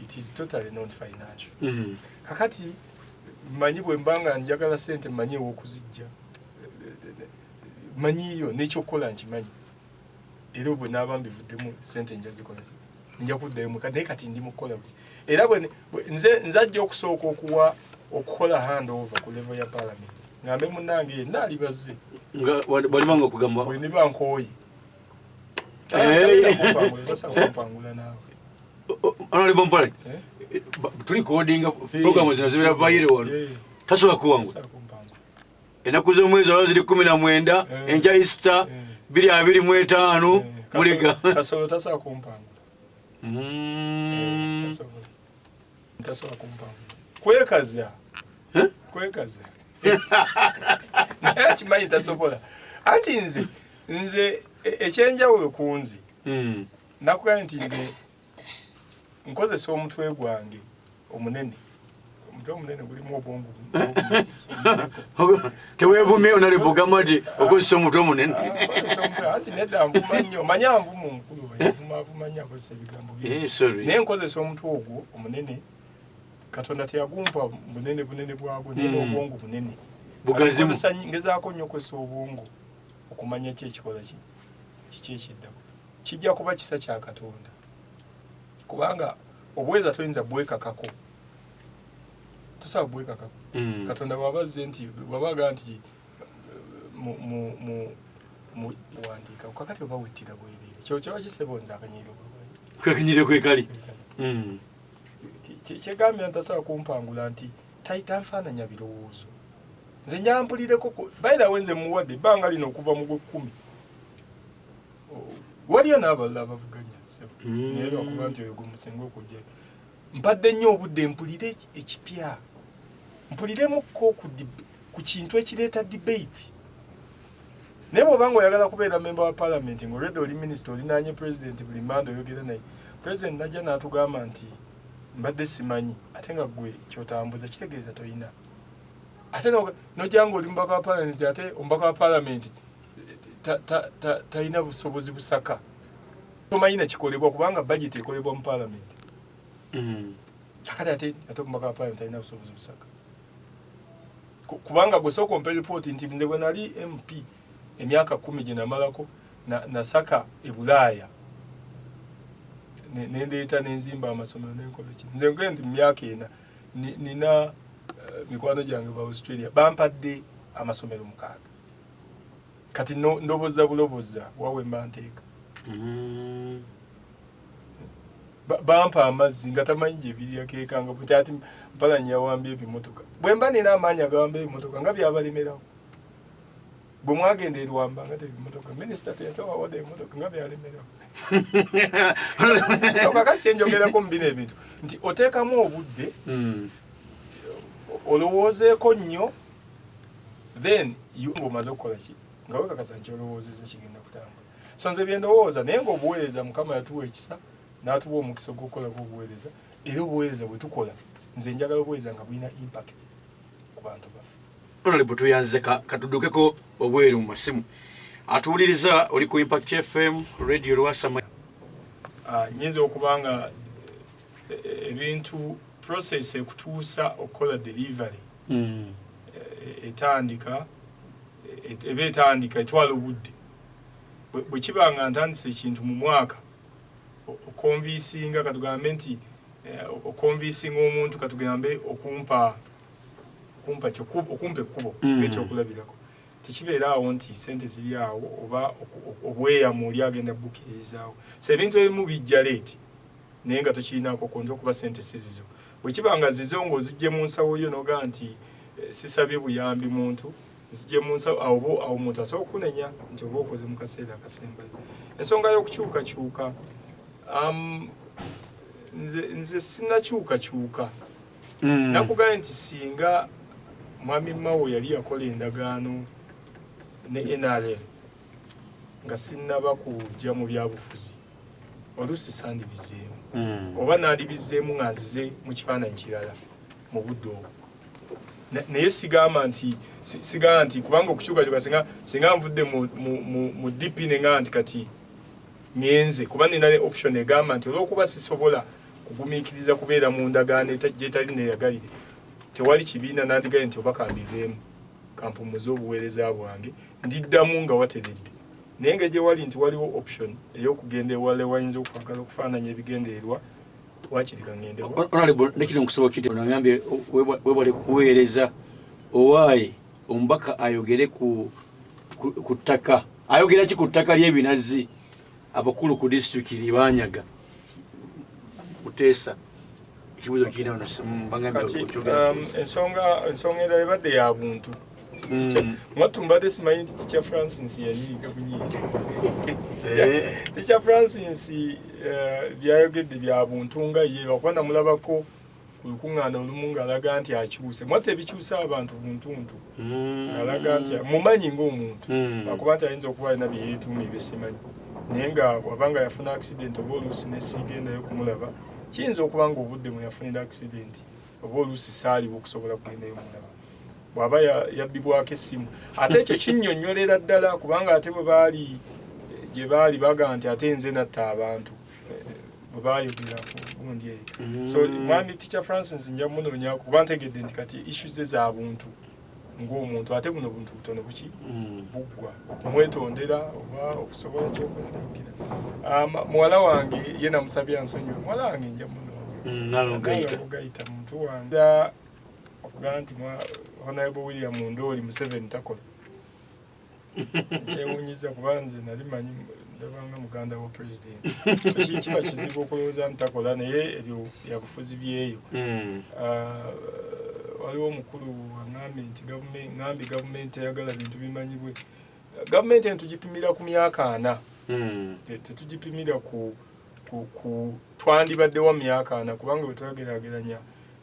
it is totally not financial. Kakati manyi bwe mbanga njagala sente manyi okuzijja manyi yo n'ekyokukola nkimanyi era bwe naaba mbivuddemu sente njazikola nja kuddayo naye kati ndi mukola era nze ajja okusooka okukola handover ku level ya parliament ngambe munnange naali bazze balibanga okugamba bwe niba nkooye kumpangula naawe Honorable Mpale tuli coding program zino zibira bayire wano tasobola kuwangula enaku z'omwezi wa ziri 19 enja Easter 2025 muliga kasobola tasobola kumpangula tasobola kumpangula kwekaza naye kimanyi tasobola anti nze ekyenjawulo ku nze nakugambye nti nze nkozesa omutwe gwange omunene omutwe omunene gulimu obwongo teweevumye onali bugamadi okozesa omutwe omunene anti nedda nvuma nnyo manya nvumu omukulu nvuma nnyo akozesa ebigambo naye nkozesa omutwe ogwo omunene katonda teyagumpa bunene bwagwo naye n'obwongo bunene ngezaako nnyo okozesa obwongo okumanya ki ekikola kiki ekiddako kijja kuba kisa kya katonda kubanga obweza toyinza bwekakako tosobola bwekakako katonda bwabazze nti bwabaga nti muwandiika kakati oba wettira bwereere kyo kyaba kisebonza akanyiriro kwekali kyegambira ntasobola kumpangula nti tanfaananya birowoozo nze njampulireko bayirawo nze muwadde ebbanga lino okuva mu gw'ekkumi waliyo n'abalala abavuganya naye lwakuba nti oyo gumusinga okujja mpadde nnyo obudde mpulire ekipya mpuliremukko ku kintu ekireeta debate naye bw'obanga oyagala kubeera memba wa parliament ng'olwedde oli minisita olinaanye president buli manda oyogera naye president najja n'atugamba nti mbadde simanyi ate nga gwe kyotambuza kitegeeza toyina ate nojja nga oli mubaka wa parliament ate omubaka wa parliament talina busobozi busaka tomanyi kikolebwa kubanga budget ekolebwa mu parliament kakati ate omubaka wa parliament talina busobozi busaka kubanga gwe sooka ompa report nti nze bwe nali MP emyaka 10 gye namalako nasaka e Bulaaya nendeeta nenzimba amasomero nenkola ki nze nkugenda nti mu myaka ena nina mikwano gyange ba Australia bampadde amasomero 6 kati ndoboza buloboza wawe mbanteeka bampa amazzi nga tamanyi gye biri akeekanga buti ati mpalanyi yawambye ebimotoka bwe mba nina amaanyi agawamba ebimotoka nga byabalemerawo bwe mwagenda erwamba nga tebimotoka minisita teyatawawadde ebimotoka nga byalemerawo so kakati kyenjogerako mu bino ebintu nti oteekamu obudde olowoozeeko nnyo then ng'omaze okukola ki nga wekakasa nti olowoozeza kigenda kutambula so nze byendowooza naye ng'obuweereza mukama yatuwa ekisa n'atuwa omukisa ogw'okukolako obuweereza era obuweereza bwe tukola nze njagala obuweereza nga bulina impact ku bantu baffe Honorable tuyanze katudukeko obweru mu masimu atuwuliriza oli ku Impact FM radio Lwasama nyinza okuba nga ebintu process ekutuusa okukola delivery etandika etwala obudde bwe kiba nga ntandise ekintu mu mwaka okonvisinga katugambe nti okonvisinga omuntu katugambe okumpa ekkubo ekyokulabirako tekibeera awo nti sente ziri awo oba obweyamu oli agenda bukiririzaawo so ebintu ebimu bijja leeti naye nga tokirinako konti okuba sente sizizo bwe kiba nga zizo ng'ozijje mu nsawo yo noga nti sisabye buyambi muntu zijje mu nsawo awo omuntu asobola okunenya nti oba okoze mu kaseera akasembayo ensonga y'okukyukakyuka nze sinnakyukakyuka nakugambye nti singa mwami Mao yali yakola endagaano ne NRM nga sinnaba kujja mu byabufuzi oluusi sandibizeemu oba naalibizeemu nga nzize mu kifaananyi kirala mu budde obwo naye sigamba nti kubanga okukyukakyuka singa nvudde mu DP ne nga nti kati ngenze kuba nina option egamba nti olw'okuba sisobola kugumiikiriza kubeera mu ndagaano gyetali neyagalire tewali kibiina nandigaye nti oba kambiveemu kampumuza obuweereza bwange ndiddamu nga wateredde naye nga gye wali nti waliwo option ey'okugenda ewala wayinza okwagala okufaananya ebigendererwa wakiri kaŋŋendewa honorable nekiri nkusaba kiti nagambye webale kuweereza owaaye omubaka ayogere ku ttaka ayogera ki ku ttaka ly'ebinazi abakulu ku disitulikiti libanyaga kuteesa ekibuzo kirina ensonga endala ebadde ya buntu mwattu mbadde simanyi nti Teacher Francis yanyiiga bunyiizi Teacher Francis byayogedde bya buntu nga ye bakuba namulabako ku lukuŋŋaana olumu ng'alaga nti akyuse mwattu ebikyusa abantu buntuntu ng'alaga nti mumanyi ng'omuntu bakuba nti ayinza okuba alina bye yeetuumye byesimanyi naye nga wabanga yafuna accident oba oluusi nesigendayo kumulaba kiyinza okuba nga obudde mwe yafunira accident oba oluusi saaliwo okusobola kugendayo mulaba bw'aba yabbibwako essimu ate ekyo kinnyonnyolera ddala kubanga ate bwe baali gye baali baga nti ate nze natta abantu bwe baayogera ku gundi eyo so mwami Teacher Francis nja munoonyaku kuba ntegedde nti kati issue ze za buntu ng'omuntu ate buno buntu butono buki buggwa okumwetondera oba okusobola kyokugira muwala wange ye namusabye ansonyiwe muwala wange nja munoonya muntu wange okugaa nti Honorable William Ndoli Museveni takola kyewunyiza kuba nze nali manyi ndabanga muganda wa president so kiba kizibu okulowooza nti takola naye ebyo byabufuzi byeyo waliwo omukulu wangambye nti ngambi gavumenti eyagala bintu bimanyibwe gavumenti entugipimira ku myaka 4 tetugipimira ku twandibaddewo myaka 4 kubanga bwe twagerageranya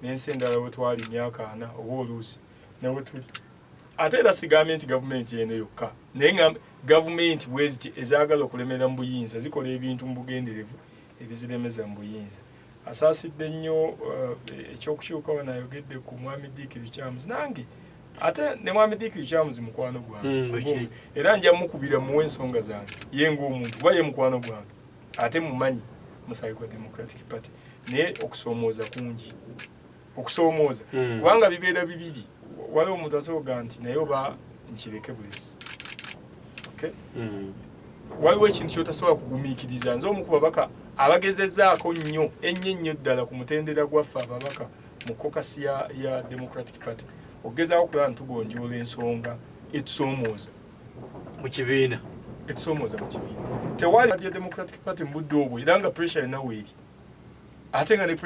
n'ensi endala bwe twali myaka 4 oba oluusi nawe tuli ate era sigambye nti gavumenti eno yokka naye nga gavumenti bweziti ezaagala okulemera mu buyinza zikola ebintu mu bugenderevu ebiziremeza mu buyinza asaasidde nnyo ekyokukyuka wanayogedde ku mwami Dick Richards nange ate ne mwami Dick Richards mukwano gwange era nja mukubira muwe ensonga zange ye ng'omuntu kuba ye mukwano gwange ate mumanyi musayi gwa Democratic Party naye okusoomooza kungi okusoomooza kubanga bibeera bibiri waliwo omuntu asooga nti naye oba nkireke bulesi waliwo ekintu kyotasobola kugumiikiriza nze omu ku babaka abagezezzaako nnyo ennyo ddala ku mutendera gwaffe ababaka mu kokasi ya Democratic Party okugezaako kulaba ntugonjoola ensonga etusoomooza mu kibiina tewali ya Democratic Party mu budde obwo era nga pressure erina weeri ate nga ne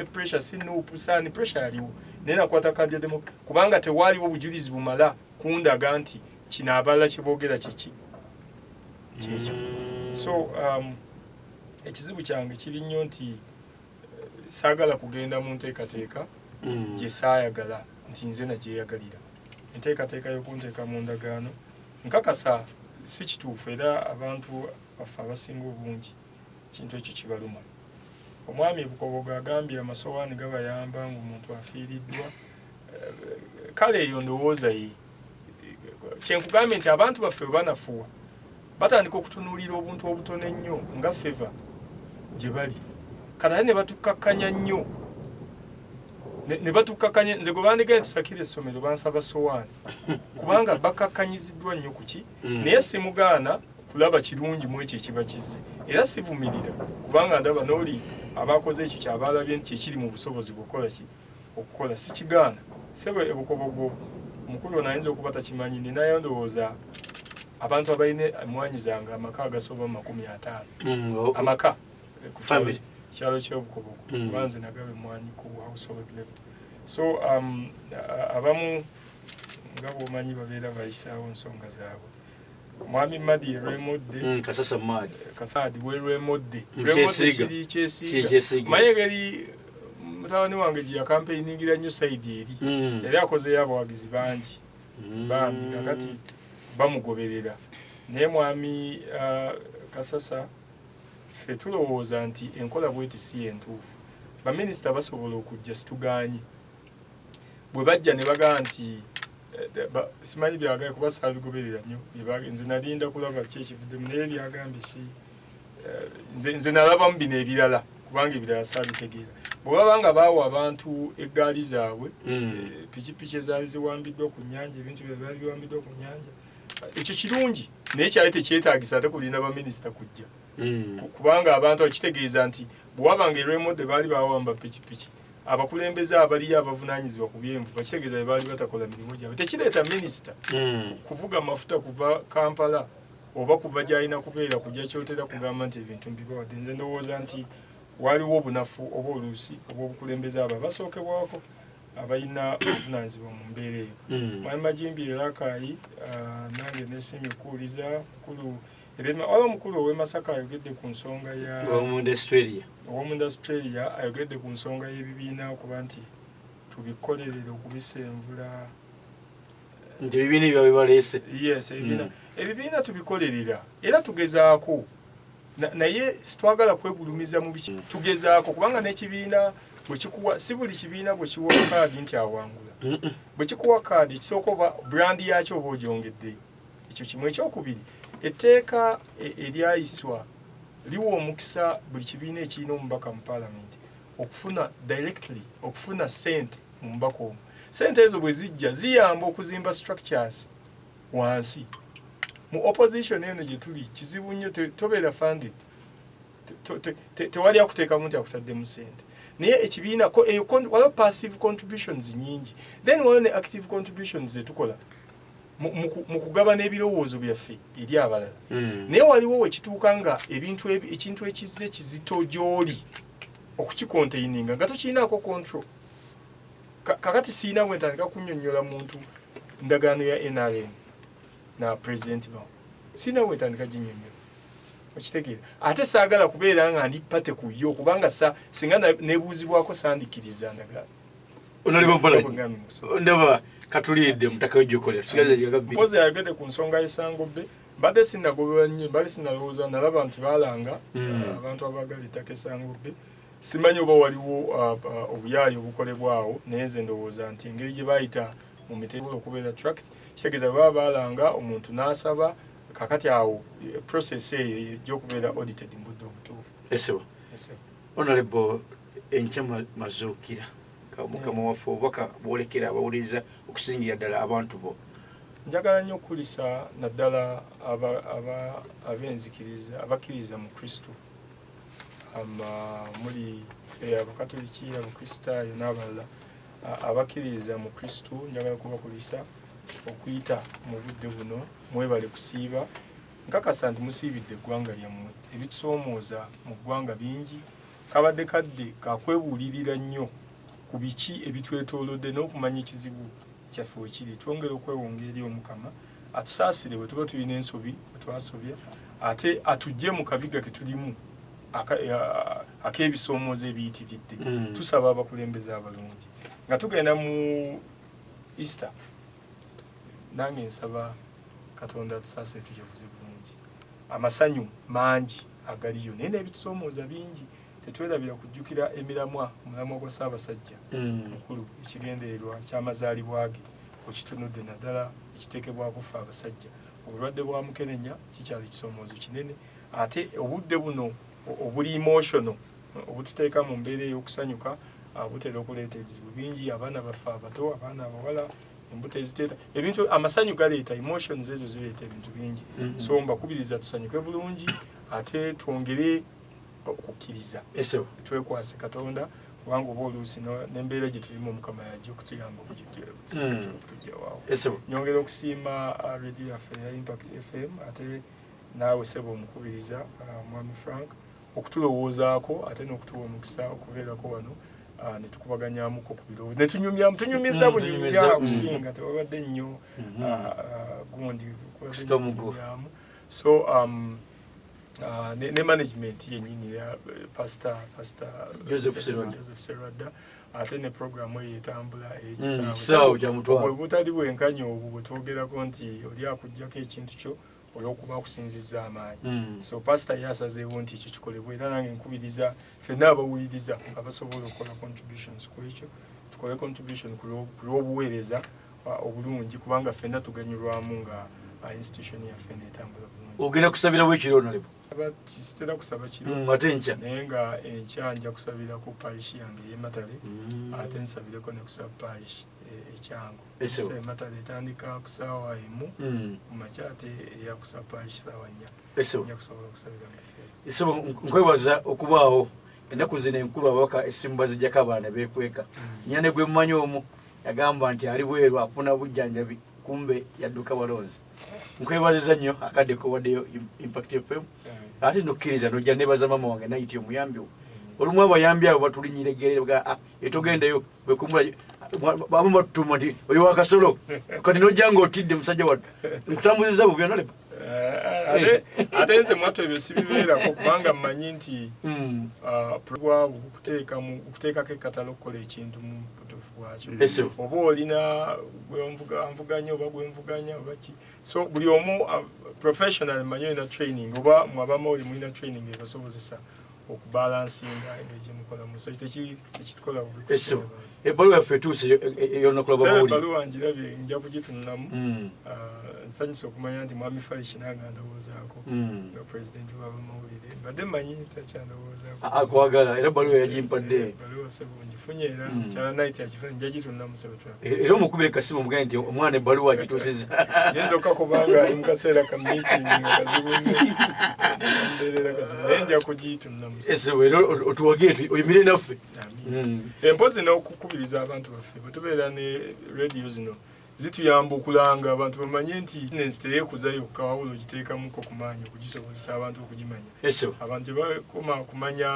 pressure si nuupu saani pressure yaliwo naye nakwata kadi ya kubanga tewaliwo bujulizi bumala kundaga nti kino abalala kiboogera kiki kyekyo so ekizibu kyange kiri nnyo nti saagala kugenda mu nteekateeka gye saayagala nti nze nagyeyagalira enteekateeka y'okunteeka mu ndagaano nkakasa si kituufu era abantu baffe abasinga obungi kintu ekyo kibaluma omwami Bukobogo agambye amasowaani gabayamba ng'omuntu afiiriddwa kale eyo ndowooza ye kyenkugambye nti abantu baffe bwe banafuwa batandika okutunuulira obuntu obutono ennyo nga feva gye bali kale ne batukkakkanya nnyo ne batukkakkanya nze gwe bandigaye tusakira essomero bansaba sowaani kubanga bakakkanyiziddwa nnyo ku ki naye simugaana kulaba kirungi mu ekyo ekiba kizze era sivumirira kubanga ndaba n'oli abakoze ekyo kyabalabye nti ekiri mu busobozi okukola si kigaana sebe Bukobogo omukulu ono ayinza okuba takimanyi ninayo ndowooza abantu abalina emwanyi zange amaka agasoba 50 amaka ku kyalo ky'Obukobogo banze nagabe emwanyi ku household level so abamu nga bw'omanyi babeera bayisaawo ensonga zaabwe mwami Madi Rwemodde Kasadi we Rwemodde kiri kyesiga maye geri mutabani wange gye yakampeiningira nnyo saidi eri yali akozeyo abawagizi bangi bambi kakati bamugoberera naye mwami Kasasa ffe tulowooza nti enkola bweti si entuufu baminisita basobola okujja situgaanye bwe bajja ne bagaa nti simanyi byagaye kuba saabigoberera nnyo nze nalinda kulaba ki ekivuddemu naye byagambye si nze nalabamu bino ebirala kubanga ebirala saabitegeera bwe babanga baawa abantu eggaali zaabwe pikipiki ezaali ziwambiddwa ku nnyanja ebintu byali biwambiddwa ku nnyanja ekyo kirungi naye kyali tekyetaagisa ate kulina baminisita kujja kubanga abantu bakitegeeza nti bwe wabanga erwemode baali bawamba pikipiki abakulembeze abaliyo abavunaanyizibwa ku byenvu bakitegeeza baali batakola mirimu gyabwe tekireeta minisita kuvuga amafuta kuva Kampala oba kuva gy'alina kubeera kujja kyotera kugamba nti ebintu mbibawadde nze ndowooza nti waliwo obunafu oba oluusi obw'obukulembeze abo basookebwako abalina obuvunaanyizibwa mu mbeera eyo mwami Majimbi Rakaayi nange nesimye okuwuliza mukulu waliwo omukulu ow'e Masaka ayogedde ku nsonga ow'omu Australia ayogedde ku nsonga y'ebibiina okuba nti tubikolerere okubisenvula nti ebibiina ebyo bibaleese yes ebibiina tubikolerera era tugezaako naye sitwagala kwegulumiza mu biki tugezaako kubanga n'ekibiina bwe kikuwa si buli kibiina bwe kiwa kaadi nti awangula bwe kikuwa kaadi ekisooka oba brandi yakyo oba ogyongedde ekyo kimu ekyokubiri etteeka eryayiswa liwa omukisa buli kibiina ekirina omubaka mu paalamenti okufuna sente mu mubaka omwo sente ezo bwe zijja ziyamba okuzimba structures wansi mu opposition eno gye tuli kizibu nnyo tobeera funded tewali akuteekamu nti akutaddemu sente naye ekibiina waliwo passive contributions nyingi then waliwo ne active contributions zetukola mu kugabana ebirowoozo byaffe eri abalala naye waliwo wekituuka nga ekintu ekizze kizito gy'oli okukikontaininga nga tokirinaako control kakati siina bwe ntandika kunnyonnyola muntu ndagaano ya NRM na president bawo siina bwe ntandika ginnyonnyola okitegeera ate saagala kubeera nga ndi pate ku yo kubanga singa nebuuzibwako sandikiriza ndagaano ndaba katulidde mutaka w'ejjokolera tusigaze jagabi mpozi ayogedde ku nsonga y'Essangobbe mbadde sinnagoberera nnyo mbali sinnalowooza nalaba nti baalanga abantu abaagala ettaka Essangobbe simanyi oba waliwo obuyaayi obukolebwawo naye nze ndowooza nti engeri gye baayita mu mitendera okubeera tract kitegeeza bwe baba baalanga omuntu n'asaba kakati awo process eyo ejja okubeera audited mu budde obutuufu esebo honorable enkya Mazuukira mukama waffe obubaka bwolekera abawuliriza okusingira ddala abantu bo njagala nnyo okulisa naddala abenzikiriza abakkiriza mu Kristo muli abakatoliki abakristaayo n'abalala abakkiriza mu Kristo njagala kubakulisa okuyita mu budde buno mwebale kusiiba nkakasa nti musiibidde eggwanga lyammwe ebitusoomooza mu ggwanga bingi kabadde kadde kakwebuulirira nnyo ku biki ebitwetoolodde n'okumanya ekizibu kyaffe wekiri twongere okwewonga eri Omukama atusaasire bwe tuba tulina ensobi bwe twasobya ate atujje mu kabiga ke tulimu ak'ebisoomoozo ebiyitiridde tusaba abakulembeze abalungi nga tugenda mu Easter nange nsaba Katonda atusaasire tujaguze bulungi amasanyu mangi agaliyo naye n'ebitusoomooza bingi tetwerabira kujjukira omulamwa gwa Ssaabasajja mukulu ekigendererwa ky'amazaalibwa ge okitunudde naddala ekiteekebwako ffe abasajja obulwadde bwa Mukenenya kikyali ekisoomoozo kinene ate obudde buno obuli emotional obututeeka mu mbeera ey'okusanyuka butera okuleeta ebizibu bingi abaana baffe abato abaana abawala embuto eziteeta ebintu amasanyu galeeta emotions ezo zireeta ebintu bingi so mbakubiriza tusanyuke bulungi ate twongere okukkiriza twekwase Katonda kubanga oba oluusi n'embeera gye tulimu Omukama yajja okutuyamba okutujja waawo nyongera okusiima radio yaffe ya Impact FM ate naawe sebo omukubiriza mwami Frank okutulowoozaako ate n'okutuwa omukisa okubeerako wano netukubaganyamuko ku birowoozo tunyumiza bunyumya kusinga tewabadde nnyo gundi kunyumyamu so ne management yennyini ya Pastor Joseph Serwadda ate ne programu eyo etambula ekisaawe kya mutwalo butali bwenkanya obwo bwe twogerako nti oli akuggyako ekintu kyo olw'okuba akusinzizza amaanyi so pastor yasazeewo nti ekyo kikolebwa era nange nkubiriza ffenna abawuliriza abasobola okukola contributions ku ekyo tukole contribution ku lw'obuweereza obulungi kubanga ffenna tuganyulwamu nga institution yaffe neetambula bulungi ogenda kusabira wekiro nalebo sitera kusaba kiro ate enkya naye nga enkya nja kusabira ku parish yange y'ematale ate nsabireko ne kusaba parish ekyangu ematale etandika ku ssaawa emu mu makya ate eya kusaba parish ssaawa 4 nja kusobola okusabira mu Ese nkwebaza okubaawo ennaku zino enkulu ababaka essimu bazijjako abaana beekweka nyane gwe mmanyi omu yagamba nti ali bweru afuna bujjanjabi kumbe yadduka balonzi nkwebaziza nnyo akadde kowaddeyo Impact FM ate nokkiriza nojja nebaza mama wange nayiti omuyambi olumu abayambi abo batulinyira etogendeyo bekumula bamu batutuma nti oyo wakasolo kati nojja ngaotidde musajja wattu nkutambuziza bubi onaleba ate nze mwattu ebyo sibibeerako kubanga mmanyi nti bwabo okuteekako ekkatala okukola ekintu mu butuufu bwakyo oba olina gwenvuganya oba gwenvuganya oba ki so buli omu professional manyi olina training oba mwabamu oli mulina training ebasobozesa okubalansinga engeri gyemukolamu so tekitukola ebbaluwa yaffe etuuse eyolunaku lwabamawulire njirabye nja kugitunulamu nsanyusa okumanya nti mwami Farish nange ndowoozaako nga pulezidenti w'abamawulire mbadde mmanyi takyandowoozaako akwagala era ebbaluwa yagimpadde ebbaluwa sebo ngifunye era mukyala naiti akifunye nja gitunulamu sebo era omukubire kasimu omugane nti omwana ebbaluwa agituusizza yinza okka kubanga ali mu kaseera ka meeting nga kazibu mbeerera kazibu naye nja kugitunulamu era otuwagire oyimire naffe empozi n'okukubiriza abantu baffe bwe tubeera ne radio zino zituyamba okulanga abantu bamanye nti business teyeekuza yokka wabula ogiteekamuko ku maanyi okugisobozesa abantu okugimanya abantu bakoma kumanya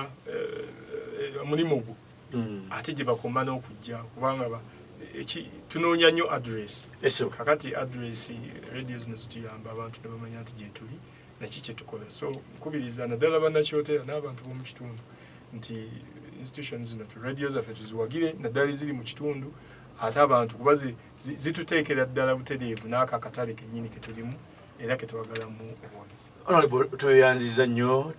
omulimu gwo ate gye bakoma n'okujja kubanga tunoonya nnyo address kakati address radio zino zituyamba abantu ne bamanya nti gyetuli naki kyetukola so nkubiriza naddala bannakyotera n'abantu b'omu kitundu nti institutions zino radio zaffe tuziwagire naddala ziri mu kitundu ate abantu kuba zituteekera ddala butereevu n'ako akatale kennyini ke tulimu era ke twagalamu obuwagizi. Honorable tweyanziza nnyo